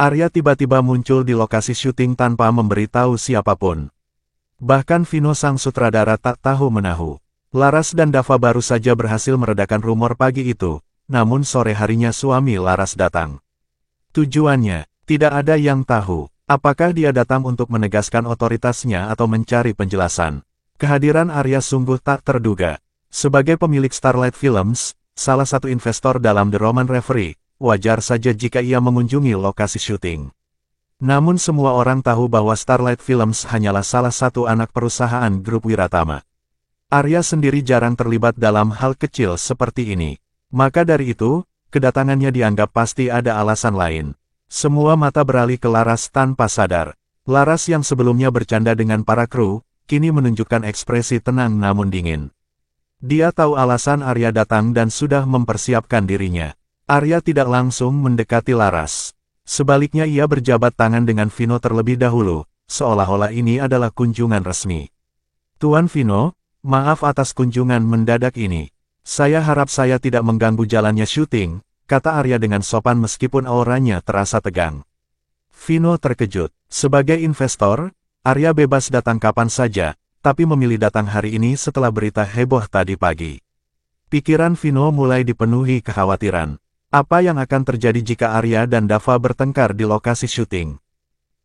Arya tiba-tiba muncul di lokasi syuting tanpa memberitahu siapapun. Bahkan Vino sang sutradara tak tahu menahu. Laras dan Dava baru saja berhasil meredakan rumor pagi itu, namun sore harinya suami Laras datang. Tujuannya, tidak ada yang tahu. Apakah dia datang untuk menegaskan otoritasnya atau mencari penjelasan? Kehadiran Arya sungguh tak terduga. Sebagai pemilik Starlight Films, salah satu investor dalam The Roman Reverie, wajar saja jika ia mengunjungi lokasi syuting. Namun semua orang tahu bahwa Starlight Films hanyalah salah satu anak perusahaan grup Wiratama. Arya sendiri jarang terlibat dalam hal kecil seperti ini. Maka dari itu, kedatangannya dianggap pasti ada alasan lain. Semua mata beralih ke Laras tanpa sadar. Laras yang sebelumnya bercanda dengan para kru, kini menunjukkan ekspresi tenang namun dingin. Dia tahu alasan Arya datang dan sudah mempersiapkan dirinya. Arya tidak langsung mendekati Laras. Sebaliknya ia berjabat tangan dengan Vino terlebih dahulu, seolah-olah ini adalah kunjungan resmi. Tuan Vino, maaf atas kunjungan mendadak ini. Saya harap saya tidak mengganggu jalannya syuting, kata Arya dengan sopan meskipun auranya terasa tegang. Vino terkejut. Sebagai investor, Arya bebas datang kapan saja, tapi memilih datang hari ini setelah berita heboh tadi pagi. Pikiran Vino mulai dipenuhi kekhawatiran. Apa yang akan terjadi jika Arya dan Dava bertengkar di lokasi syuting?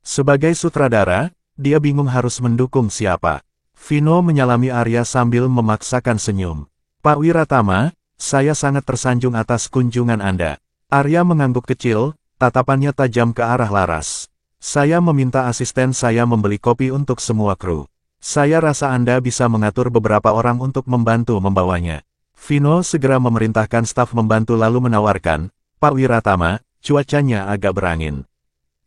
Sebagai sutradara, dia bingung harus mendukung siapa. Vino menyalami Arya sambil memaksakan senyum. Pak Wiratama, saya sangat tersanjung atas kunjungan Anda. Arya mengangguk kecil, tatapannya tajam ke arah Laras. Saya meminta asisten saya membeli kopi untuk semua kru. Saya rasa Anda bisa mengatur beberapa orang untuk membantu membawanya. Vino segera memerintahkan staf membantu lalu menawarkan, Pak Wiratama, cuacanya agak berangin.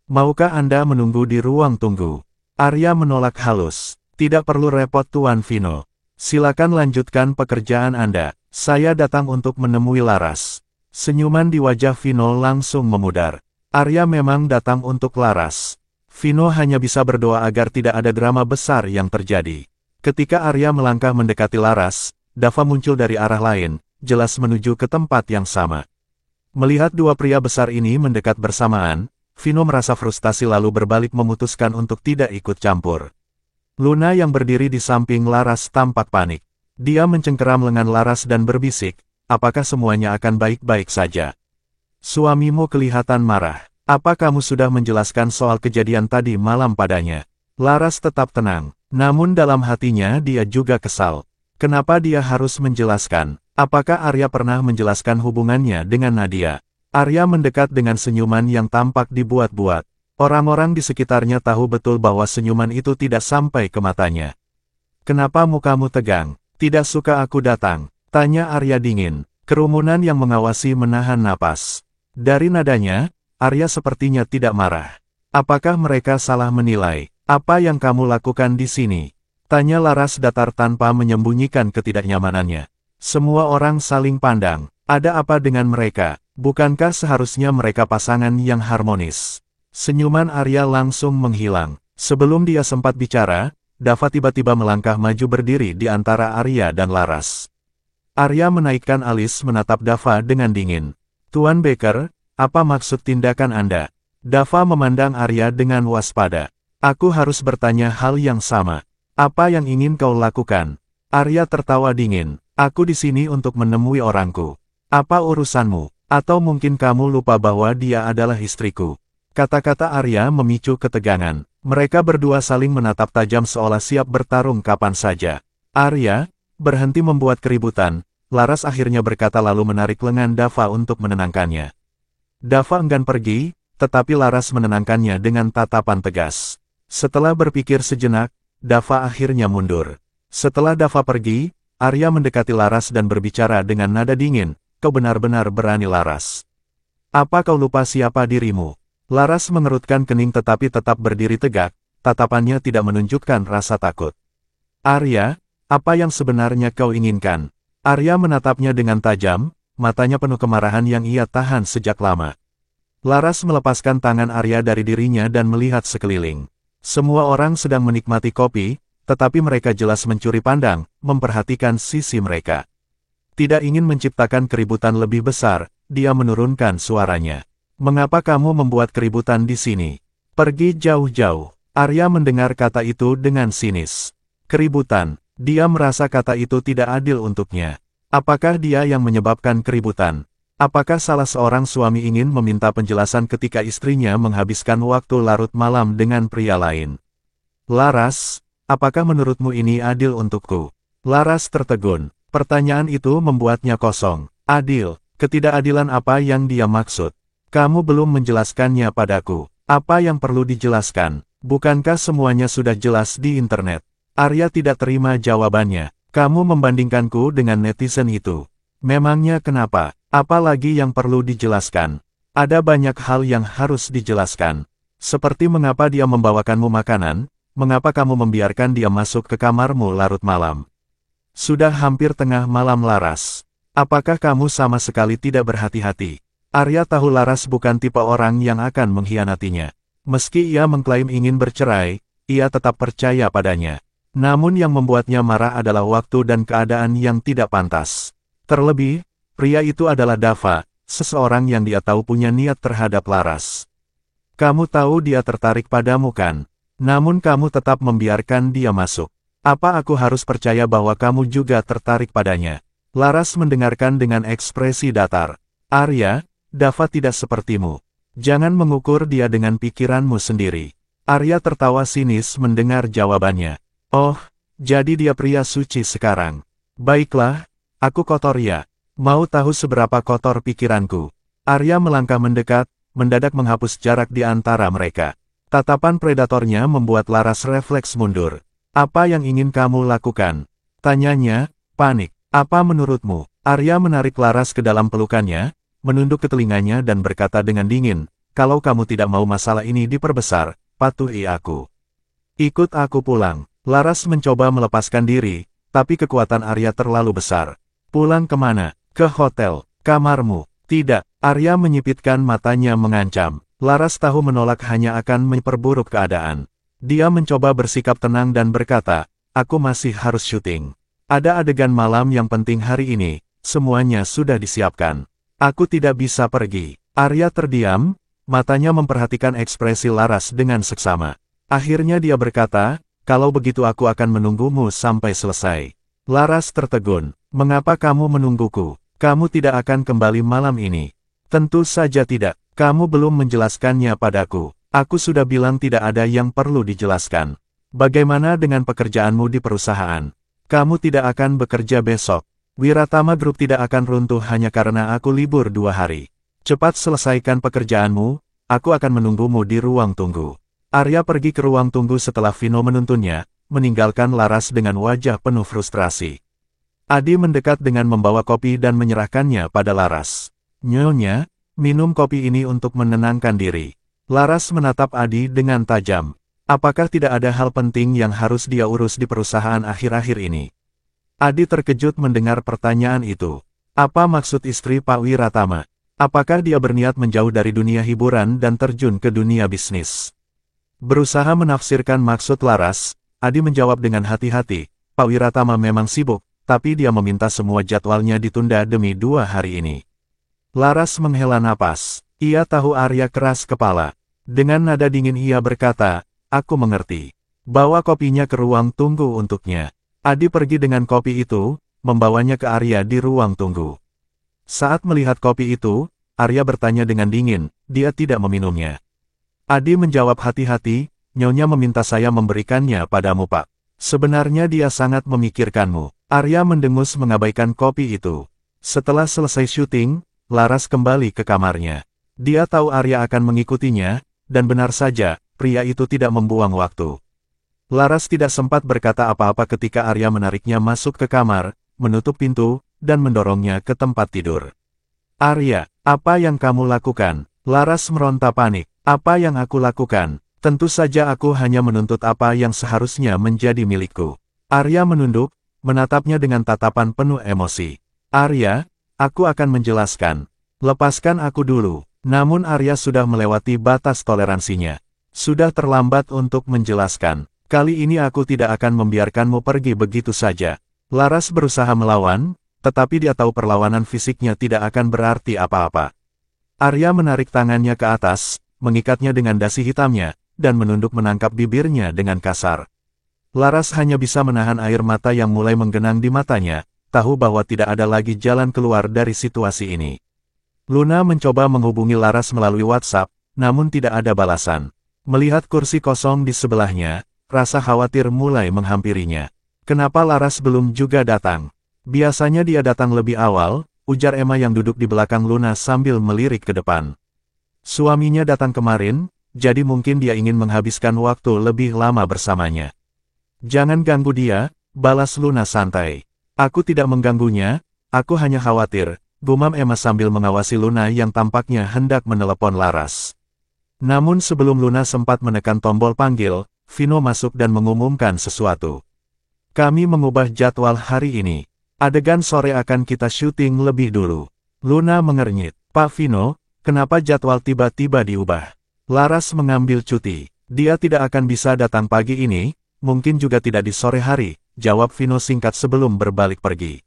Maukah Anda menunggu di ruang tunggu? Arya menolak halus. Tidak perlu repot Tuan Vino. Silakan lanjutkan pekerjaan Anda. Saya datang untuk menemui Laras. Senyuman di wajah Vino langsung memudar. Arya memang datang untuk Laras. Vino hanya bisa berdoa agar tidak ada drama besar yang terjadi. Ketika Arya melangkah mendekati Laras, Dava muncul dari arah lain, jelas menuju ke tempat yang sama. Melihat dua pria besar ini mendekat bersamaan, Vino merasa frustasi lalu berbalik memutuskan untuk tidak ikut campur. Luna yang berdiri di samping Laras tampak panik. Dia mencengkeram lengan Laras dan berbisik, apakah semuanya akan baik-baik saja? Suamimu kelihatan marah. Apa kamu sudah menjelaskan soal kejadian tadi malam padanya? Laras tetap tenang, namun dalam hatinya dia juga kesal. Kenapa dia harus menjelaskan? Apakah Arya pernah menjelaskan hubungannya dengan Nadia? Arya mendekat dengan senyuman yang tampak dibuat-buat. Orang-orang di sekitarnya tahu betul bahwa senyuman itu tidak sampai ke matanya. Kenapa mukamu tegang? Tidak suka aku datang? Tanya Arya dingin. Kerumunan yang mengawasi menahan napas. Dari nadanya, Arya sepertinya tidak marah. Apakah mereka salah menilai? Apa yang kamu lakukan di sini? Tanya Laras datar tanpa menyembunyikan ketidaknyamanannya. Semua orang saling pandang. Ada apa dengan mereka? Bukankah seharusnya mereka pasangan yang harmonis? Senyuman Arya langsung menghilang. Sebelum dia sempat bicara, Dava tiba-tiba melangkah maju berdiri di antara Arya dan Laras. Arya menaikkan alis menatap Dava dengan dingin. Tuan Baker, apa maksud tindakan Anda? Dava memandang Arya dengan waspada. Aku harus bertanya hal yang sama. Apa yang ingin kau lakukan? Arya tertawa dingin. Aku di sini untuk menemui orangku. Apa urusanmu? Atau mungkin kamu lupa bahwa dia adalah istriku? Kata-kata Arya memicu ketegangan. Mereka berdua saling menatap tajam seolah siap bertarung kapan saja. Arya, berhenti membuat keributan. Laras akhirnya berkata lalu menarik lengan Dava untuk menenangkannya. Dava enggan pergi, tetapi Laras menenangkannya dengan tatapan tegas. Setelah berpikir sejenak, Dava akhirnya mundur. Setelah Dava pergi, Arya mendekati Laras dan berbicara dengan nada dingin, kau benar-benar berani Laras. Apa kau lupa siapa dirimu? Laras mengerutkan kening tetapi tetap berdiri tegak, tatapannya tidak menunjukkan rasa takut. Arya, apa yang sebenarnya kau inginkan? Arya menatapnya dengan tajam, matanya penuh kemarahan yang ia tahan sejak lama. Laras melepaskan tangan Arya dari dirinya dan melihat sekeliling. Semua orang sedang menikmati kopi, tetapi mereka jelas mencuri pandang, memperhatikan sisi mereka. Tidak ingin menciptakan keributan lebih besar, dia menurunkan suaranya. Mengapa kamu membuat keributan di sini? Pergi jauh-jauh. Arya mendengar kata itu dengan sinis. Keributan. Dia merasa kata itu tidak adil untuknya. Apakah dia yang menyebabkan keributan? Apakah salah seorang suami ingin meminta penjelasan ketika istrinya menghabiskan waktu larut malam dengan pria lain? Laras, apakah menurutmu ini adil untukku? Laras tertegun. Pertanyaan itu membuatnya kosong. Adil, ketidakadilan apa yang dia maksud? Kamu belum menjelaskannya padaku. Apa yang perlu dijelaskan? Bukankah semuanya sudah jelas di internet? Arya tidak terima jawabannya. Kamu membandingkanku dengan netizen itu. Memangnya kenapa? Apa lagi yang perlu dijelaskan? Ada banyak hal yang harus dijelaskan. Seperti mengapa dia membawakanmu makanan, mengapa kamu membiarkan dia masuk ke kamarmu larut malam. Sudah hampir tengah malam Laras. Apakah kamu sama sekali tidak berhati-hati? Arya tahu Laras bukan tipe orang yang akan mengkhianatinya. Meski ia mengklaim ingin bercerai, ia tetap percaya padanya. Namun yang membuatnya marah adalah waktu dan keadaan yang tidak pantas. Terlebih, pria itu adalah Dava, seseorang yang dia tahu punya niat terhadap Laras. Kamu tahu dia tertarik padamu kan? Namun kamu tetap membiarkan dia masuk. Apa aku harus percaya bahwa kamu juga tertarik padanya? Laras mendengarkan dengan ekspresi datar. Arya, Dava tidak sepertimu. Jangan mengukur dia dengan pikiranmu sendiri. Arya tertawa sinis mendengar jawabannya. Oh, jadi dia pria suci sekarang. Baiklah, aku kotor ya. Mau tahu seberapa kotor pikiranku? Arya melangkah mendekat, mendadak menghapus jarak di antara mereka. Tatapan predatornya membuat Laras refleks mundur. Apa yang ingin kamu lakukan? Tanyanya, panik. Apa menurutmu? Arya menarik Laras ke dalam pelukannya, menunduk ke telinganya dan berkata dengan dingin, kalau kamu tidak mau masalah ini diperbesar, patuhi aku. Ikut aku pulang. Laras mencoba melepaskan diri, tapi kekuatan Arya terlalu besar. Pulang kemana? Ke hotel, kamarmu. Tidak, Arya menyipitkan matanya mengancam. Laras tahu menolak hanya akan memperburuk keadaan. Dia mencoba bersikap tenang dan berkata, aku masih harus syuting. Ada adegan malam yang penting hari ini, semuanya sudah disiapkan. Aku tidak bisa pergi. Arya terdiam, matanya memperhatikan ekspresi Laras dengan seksama. Akhirnya dia berkata, kalau begitu aku akan menunggumu sampai selesai. Laras tertegun. Mengapa kamu menungguku? Kamu tidak akan kembali malam ini. Tentu saja tidak. Kamu belum menjelaskannya padaku. Aku sudah bilang tidak ada yang perlu dijelaskan. Bagaimana dengan pekerjaanmu di perusahaan? Kamu tidak akan bekerja besok. Wiratama Group tidak akan runtuh hanya karena aku libur 2 hari. Cepat selesaikan pekerjaanmu, aku akan menunggumu di ruang tunggu. Arya pergi ke ruang tunggu setelah Vino menuntunnya, meninggalkan Laras dengan wajah penuh frustrasi. Adi mendekat dengan membawa kopi dan menyerahkannya pada Laras. Nyonya, minum kopi ini untuk menenangkan diri. Laras menatap Adi dengan tajam. Apakah tidak ada hal penting yang harus dia urus di perusahaan akhir-akhir ini? Adi terkejut mendengar pertanyaan itu. Apa maksud istri Pak Wiratama? Apakah dia berniat menjauh dari dunia hiburan dan terjun ke dunia bisnis? Berusaha menafsirkan maksud Laras, Adi menjawab dengan hati-hati, Pak Wiratama memang sibuk, tapi dia meminta semua jadwalnya ditunda demi 2 hari ini. Laras menghela napas. Ia tahu Arya keras kepala. Dengan nada dingin ia berkata, aku mengerti. Bawa kopinya ke ruang tunggu untuknya. Adi pergi dengan kopi itu, membawanya ke Arya di ruang tunggu. Saat melihat kopi itu, Arya bertanya dengan dingin, dia tidak meminumnya. Adi menjawab hati-hati, Nyonya meminta saya memberikannya padamu Pak. Sebenarnya dia sangat memikirkanmu. Arya mendengus mengabaikan kopi itu. Setelah selesai syuting, Laras kembali ke kamarnya. Dia tahu Arya akan mengikutinya, dan benar saja, pria itu tidak membuang waktu. Laras tidak sempat berkata apa-apa ketika Arya menariknya masuk ke kamar, menutup pintu, dan mendorongnya ke tempat tidur. Arya, apa yang kamu lakukan? Laras meronta panik. Apa yang aku lakukan? Tentu saja aku hanya menuntut apa yang seharusnya menjadi milikku. Arya menunduk, menatapnya dengan tatapan penuh emosi. Arya, aku akan menjelaskan. Lepaskan aku dulu. Namun Arya sudah melewati batas toleransinya. Sudah terlambat untuk menjelaskan. Kali ini aku tidak akan membiarkanmu pergi begitu saja. Laras berusaha melawan, tetapi dia tahu perlawanan fisiknya tidak akan berarti apa-apa. Arya menarik tangannya ke atas, mengikatnya dengan dasi hitamnya, dan menunduk menangkap bibirnya dengan kasar. Laras hanya bisa menahan air mata yang mulai menggenang di matanya, tahu bahwa tidak ada lagi jalan keluar dari situasi ini. Luna mencoba menghubungi Laras melalui WhatsApp, namun tidak ada balasan. Melihat kursi kosong di sebelahnya, rasa khawatir mulai menghampirinya. Kenapa Laras belum juga datang? Biasanya dia datang lebih awal, ujar Emma yang duduk di belakang Luna sambil melirik ke depan. Suaminya datang kemarin, jadi mungkin dia ingin menghabiskan waktu lebih lama bersamanya. Jangan ganggu dia, balas Luna santai. Aku tidak mengganggunya, aku hanya khawatir, gumam Emma sambil mengawasi Luna yang tampaknya hendak menelepon Laras. Namun sebelum Luna sempat menekan tombol panggil, Vino masuk dan mengumumkan sesuatu. Kami mengubah jadwal hari ini. Adegan sore akan kita syuting lebih dulu. Luna mengernyit. Pak Vino, kenapa jadwal tiba-tiba diubah? Laras mengambil cuti. Dia tidak akan bisa datang pagi ini, mungkin juga tidak di sore hari, jawab Vino singkat sebelum berbalik pergi.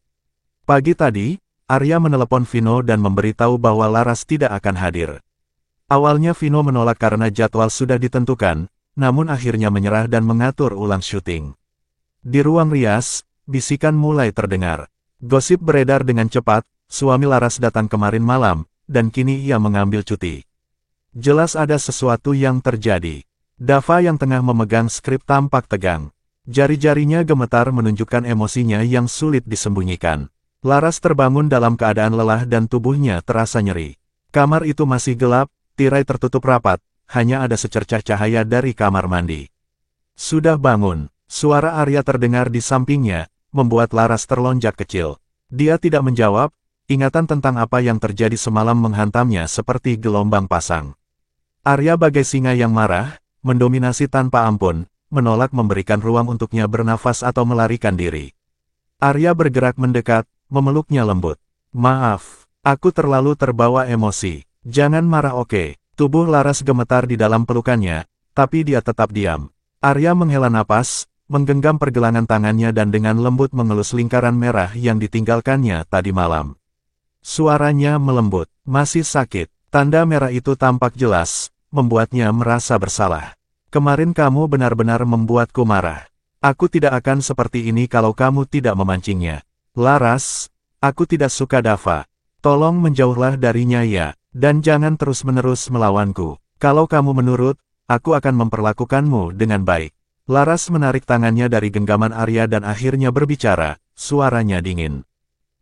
Pagi tadi, Arya menelepon Vino dan memberitahu bahwa Laras tidak akan hadir. Awalnya Vino menolak karena jadwal sudah ditentukan, namun akhirnya menyerah dan mengatur ulang syuting. Di ruang rias, bisikan mulai terdengar. Gosip beredar dengan cepat, suami Laras datang kemarin malam, dan kini ia mengambil cuti. Jelas ada sesuatu yang terjadi. Dava yang tengah memegang skrip tampak tegang. Jari-jarinya gemetar menunjukkan emosinya yang sulit disembunyikan. Laras terbangun dalam keadaan lelah dan tubuhnya terasa nyeri. Kamar itu masih gelap, tirai tertutup rapat, hanya ada secercah cahaya dari kamar mandi. Sudah bangun, suara Arya terdengar di sampingnya, membuat Laras terlonjak kecil. Dia tidak menjawab, ingatan tentang apa yang terjadi semalam menghantamnya seperti gelombang pasang. Arya bagai singa yang marah, mendominasi tanpa ampun, menolak memberikan ruang untuknya bernafas atau melarikan diri. Arya bergerak mendekat, memeluknya lembut. Maaf, aku terlalu terbawa emosi. Jangan marah oke. Tubuh Laras gemetar di dalam pelukannya, tapi dia tetap diam. Arya menghela napas, menggenggam pergelangan tangannya dan dengan lembut mengelus lingkaran merah yang ditinggalkannya tadi malam. Suaranya melembut. Masih sakit. Tanda merah itu tampak jelas, membuatnya merasa bersalah. Kemarin kamu benar-benar membuatku marah. Aku tidak akan seperti ini kalau kamu tidak memancingnya. Laras, aku tidak suka Dava. Tolong menjauhlah darinya ya, dan jangan terus-menerus melawanku. Kalau kamu menurut, aku akan memperlakukanmu dengan baik. Laras menarik tangannya dari genggaman Arya dan akhirnya berbicara, suaranya dingin.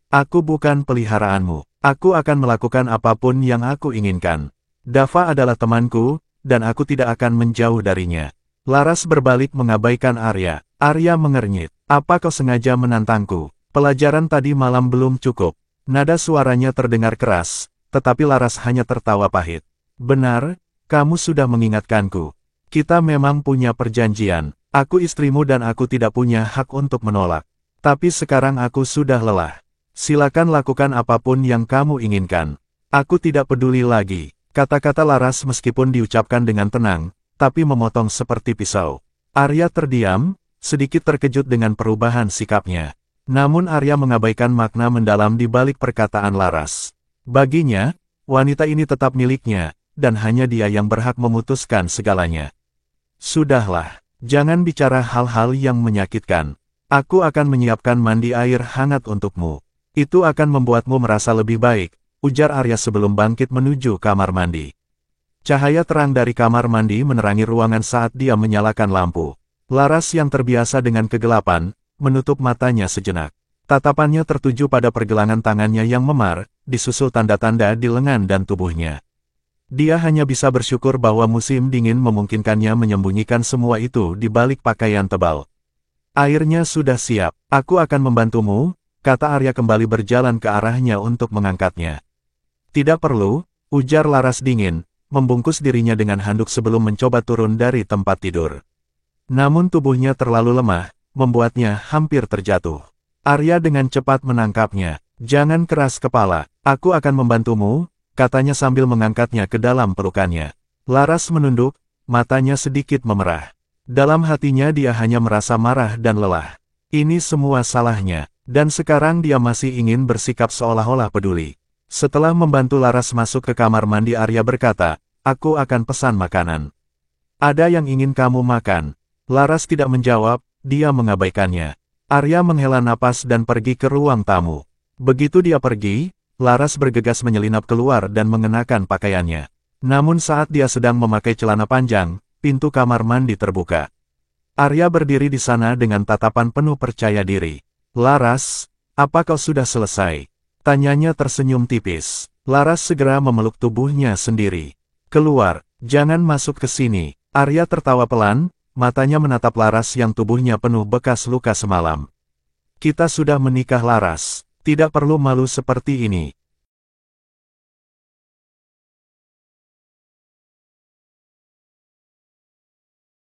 Aku bukan peliharaanmu. Aku akan melakukan apapun yang aku inginkan. Dava adalah temanku, dan aku tidak akan menjauh darinya. Laras berbalik mengabaikan Arya. Arya mengernyit. Apa kau sengaja menantangku? Pelajaran tadi malam belum cukup. Nada suaranya terdengar keras, tetapi Laras hanya tertawa pahit. Benar, kamu sudah mengingatkanku. Kita memang punya perjanjian. Aku istrimu dan aku tidak punya hak untuk menolak. Tapi sekarang aku sudah lelah. Silakan lakukan apapun yang kamu inginkan. Aku tidak peduli lagi. Kata-kata Laras meskipun diucapkan dengan tenang, tapi memotong seperti pisau. Arya terdiam, sedikit terkejut dengan perubahan sikapnya. Namun Arya mengabaikan makna mendalam di balik perkataan Laras. Baginya, wanita ini tetap miliknya, dan hanya dia yang berhak memutuskan segalanya. Sudahlah, jangan bicara hal-hal yang menyakitkan. Aku akan menyiapkan mandi air hangat untukmu. Itu akan membuatmu merasa lebih baik, ujar Arya sebelum bangkit menuju kamar mandi. Cahaya terang dari kamar mandi menerangi ruangan saat dia menyalakan lampu. Laras yang terbiasa dengan kegelapan, menutup matanya sejenak. Tatapannya tertuju pada pergelangan tangannya yang memar, disusul tanda-tanda di lengan dan tubuhnya. Dia hanya bisa bersyukur bahwa musim dingin memungkinkannya menyembunyikan semua itu di balik pakaian tebal. Airnya sudah siap, aku akan membantumu, kata Arya kembali berjalan ke arahnya untuk mengangkatnya. Tidak perlu, ujar Laras dingin, membungkus dirinya dengan handuk sebelum mencoba turun dari tempat tidur. Namun tubuhnya terlalu lemah, membuatnya hampir terjatuh. Arya dengan cepat menangkapnya. Jangan keras kepala, aku akan membantumu, katanya sambil mengangkatnya ke dalam pelukannya. Laras menunduk, matanya sedikit memerah. Dalam hatinya dia hanya merasa marah dan lelah. Ini semua salahnya. Dan sekarang dia masih ingin bersikap seolah-olah peduli. Setelah membantu Laras masuk ke kamar mandi, Arya berkata, "Aku akan pesan makanan. Ada yang ingin kamu makan?" Laras tidak menjawab, dia mengabaikannya. Arya menghela napas dan pergi ke ruang tamu. Begitu dia pergi, Laras bergegas menyelinap keluar dan mengenakan pakaiannya. Namun saat dia sedang memakai celana panjang, pintu kamar mandi terbuka. Arya berdiri di sana dengan tatapan penuh percaya diri. "Laras, apa kau sudah selesai?" Tanyanya tersenyum tipis. Laras segera memeluk tubuhnya sendiri. "Keluar, jangan masuk ke sini." Arya tertawa pelan, matanya menatap Laras yang tubuhnya penuh bekas luka semalam. "Kita sudah menikah, Laras. Tidak perlu malu seperti ini."